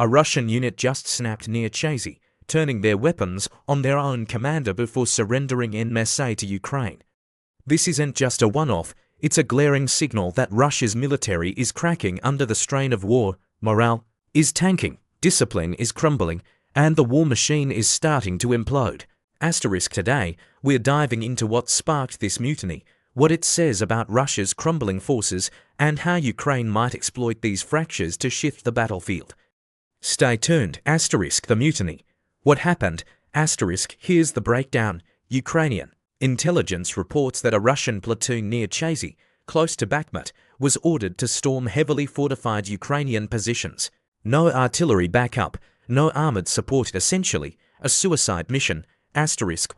A Russian unit just snapped near Chazy, turning their weapons on their own commander before surrendering en masse to Ukraine. This isn't just a one-off, it's a glaring signal that Russia's military is cracking under the strain of war, morale is tanking, discipline is crumbling, and the war machine is starting to implode. Today, we're diving into what sparked this mutiny, what it says about Russia's crumbling forces, and how Ukraine might exploit these fractures to shift the battlefield. Stay tuned. The mutiny. What happened? Here's the breakdown. Ukrainian intelligence reports that a Russian platoon near Chazy, close to Bakhmut, was ordered to storm heavily fortified Ukrainian positions. No artillery backup, no armored support, essentially a suicide mission.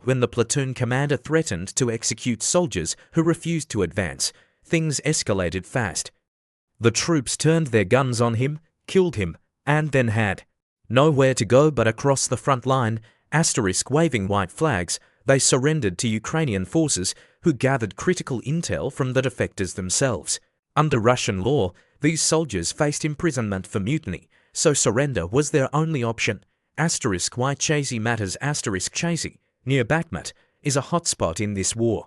When the platoon commander threatened to execute soldiers who refused to advance, things escalated fast. The troops turned their guns on him, killed him, and then had nowhere to go but across the front line. Waving white flags, they surrendered to Ukrainian forces who gathered critical intel from the defectors themselves. Under Russian law, these soldiers faced imprisonment for mutiny, so surrender was their only option. Why Chazy matters. Chazy, near Bakhmut, is a hotspot in this war.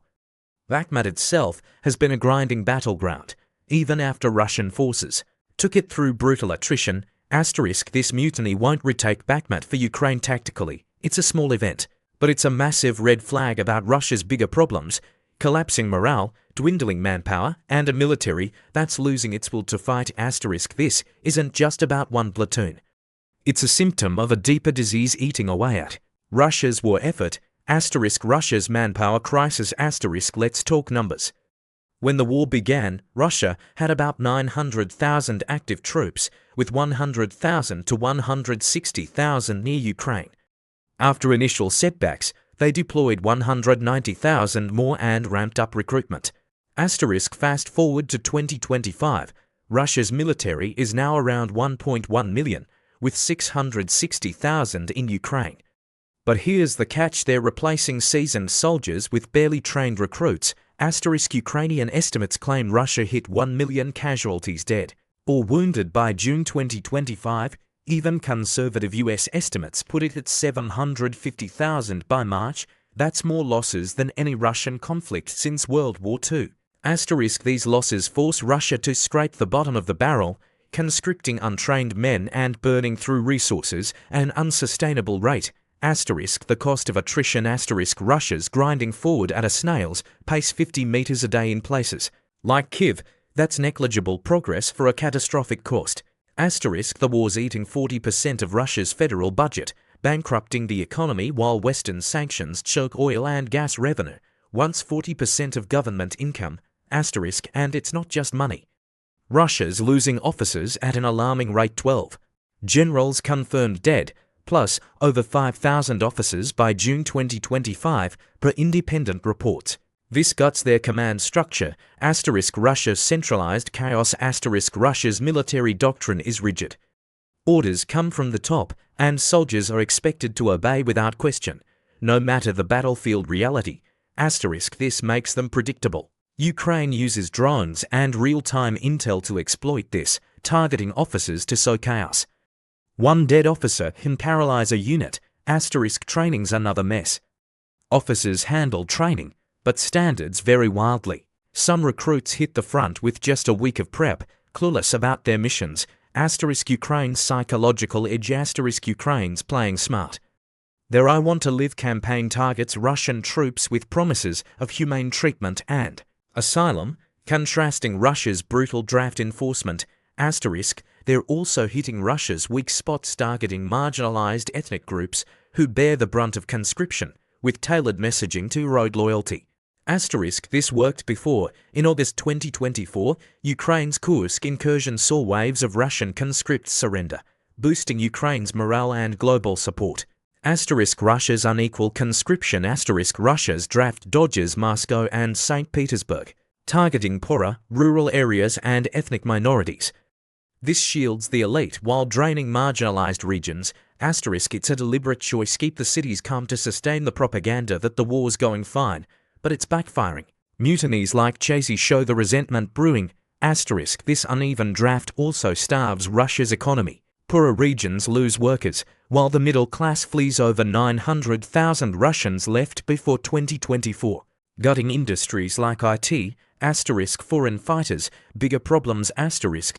Bakhmut itself has been a grinding battleground, even after Russian forces took it through brutal attrition. This mutiny won't retake Bakhmut for Ukraine tactically. It's a small event, but it's a massive red flag about Russia's bigger problems: collapsing morale, dwindling manpower, and a military that's losing its will to fight. This isn't just about one platoon. It's a symptom of a deeper disease eating away at Russia's war effort. Russia's manpower crisis. Let's talk numbers. When the war began, Russia had about 900,000 active troops, with 100,000 to 160,000 near Ukraine. After initial setbacks, they deployed 190,000 more and ramped up recruitment. Fast forward to 2025, Russia's military is now around 1.1 million, with 660,000 in Ukraine. But here's the catch: they're replacing seasoned soldiers with barely trained recruits. Ukrainian estimates claim Russia hit 1 million casualties dead or wounded by June 2025. Even conservative US estimates put it at 750,000 by March. That's more losses than any Russian conflict since World War II. These losses force Russia to scrape the bottom of the barrel, conscripting untrained men and burning through resources at an unsustainable rate. The cost of attrition. Russia's grinding forward at a snail's pace, 50 meters a day in places like Kyiv. That's negligible progress for a catastrophic cost. The war's eating 40% of Russia's federal budget, bankrupting the economy while Western sanctions choke oil and gas revenue. Once 40% of government income. And it's not just money. Russia's losing officers at an alarming rate: 12 generals confirmed dead, plus over 5,000 officers by June 2025, per independent reports. This guts their command structure. Russia's centralized chaos. Russia's military doctrine is rigid. Orders come from the top, and soldiers are expected to obey without question, no matter the battlefield reality. This makes them predictable. Ukraine uses drones and real-time intel to exploit this, targeting officers to sow chaos. One dead officer can paralyze a unit. Training's another mess. Officers handle training, but standards vary wildly. Some recruits hit the front with just a week of prep, clueless about their missions. Ukraine's psychological edge. Ukraine's playing smart. Their I Want to Live campaign targets Russian troops with promises of humane treatment and asylum, contrasting Russia's brutal draft enforcement. They're also hitting Russia's weak spots, targeting marginalized ethnic groups who bear the brunt of conscription, with tailored messaging to erode loyalty. This worked before. In August 2024, Ukraine's Kursk incursion saw waves of Russian conscripts surrender, boosting Ukraine's morale and global support. Russia's unequal conscription. Russia's draft dodges Moscow and St. Petersburg, targeting poorer, rural areas and ethnic minorities. This shields the elite while draining marginalized regions. It's a deliberate choice. Keep the cities calm to sustain the propaganda that the war's going fine, but it's backfiring. Mutinies like Chazy show the resentment brewing. This uneven draft also starves Russia's economy. Poorer regions lose workers, while the middle class flees. Over 900,000 Russians left before 2024. Gutting industries like IT, foreign fighters, bigger problems,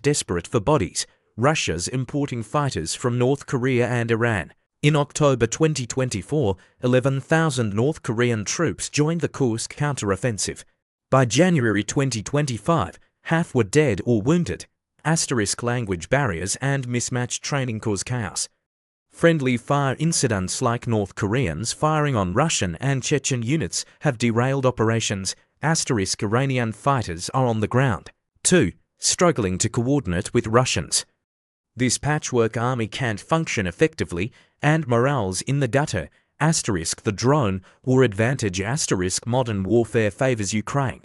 desperate for bodies. Russia's importing fighters from North Korea and Iran. In October 2024, 11,000 North Korean troops joined the Kursk counteroffensive. By January 2025, half were dead or wounded. Language barriers and mismatched training cause chaos. Friendly fire incidents like North Koreans firing on Russian and Chechen units have derailed operations. Iranian fighters are on the ground. 2. Struggling to coordinate with Russians. This patchwork army can't function effectively, and morale's in the gutter. The drone or advantage modern warfare favors Ukraine.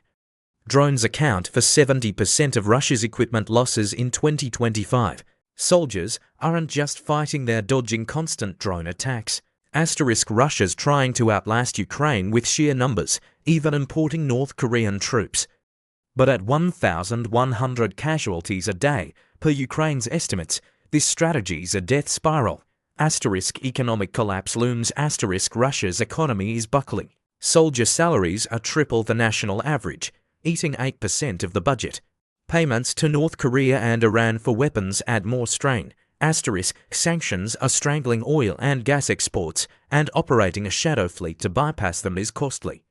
Drones account for 70% of Russia's equipment losses in 2025. Soldiers aren't just fighting, they're dodging constant drone attacks. Russia's trying to outlast Ukraine with sheer numbers, even importing North Korean troops. But at 1,100 casualties a day, per Ukraine's estimates, this strategy's a death spiral. Economic collapse looms. Russia's economy is buckling. Soldier salaries are triple the national average, eating 8% of the budget. Payments to North Korea and Iran for weapons add more strain. Sanctions are strangling oil and gas exports, and operating a shadow fleet to bypass them is costly.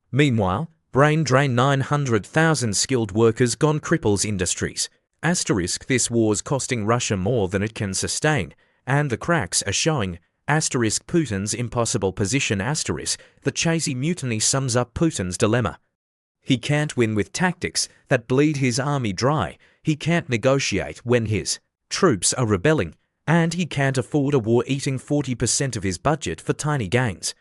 Meanwhile, brain drain. 900,000 skilled workers gone. Cripples industries. This war's costing Russia more than it can sustain, and the cracks are showing. Putin's impossible position. The Chazy mutiny sums up Putin's dilemma. He can't win with tactics that bleed his army dry, he can't negotiate when his troops are rebelling, and he can't afford a war eating 40% of his budget for tiny gains.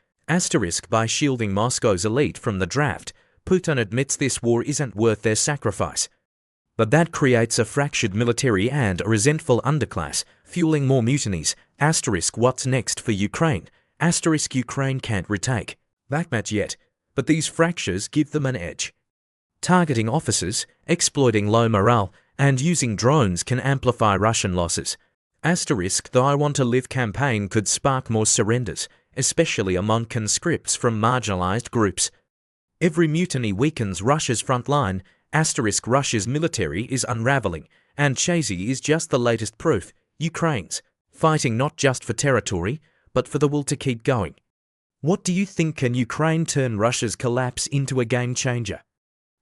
By shielding Moscow's elite from the draft, Putin admits this war isn't worth their sacrifice. But that creates a fractured military and a resentful underclass, fueling more mutinies. What's next for Ukraine? Ukraine can't retake Bakhmut yet, but these fractures give them an edge. Targeting officers, exploiting low morale, and using drones can amplify Russian losses. The I Want to Live campaign could spark more surrenders, especially among conscripts from marginalized groups. Every mutiny weakens Russia's front line. Russia's military is unraveling, and Chazy is just the latest proof. Ukraine's fighting not just for territory, but for the will to keep going. What do you think? Can Ukraine turn Russia's collapse into a game changer?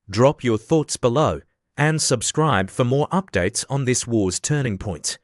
Drop your thoughts below and subscribe for more updates on this war's turning points.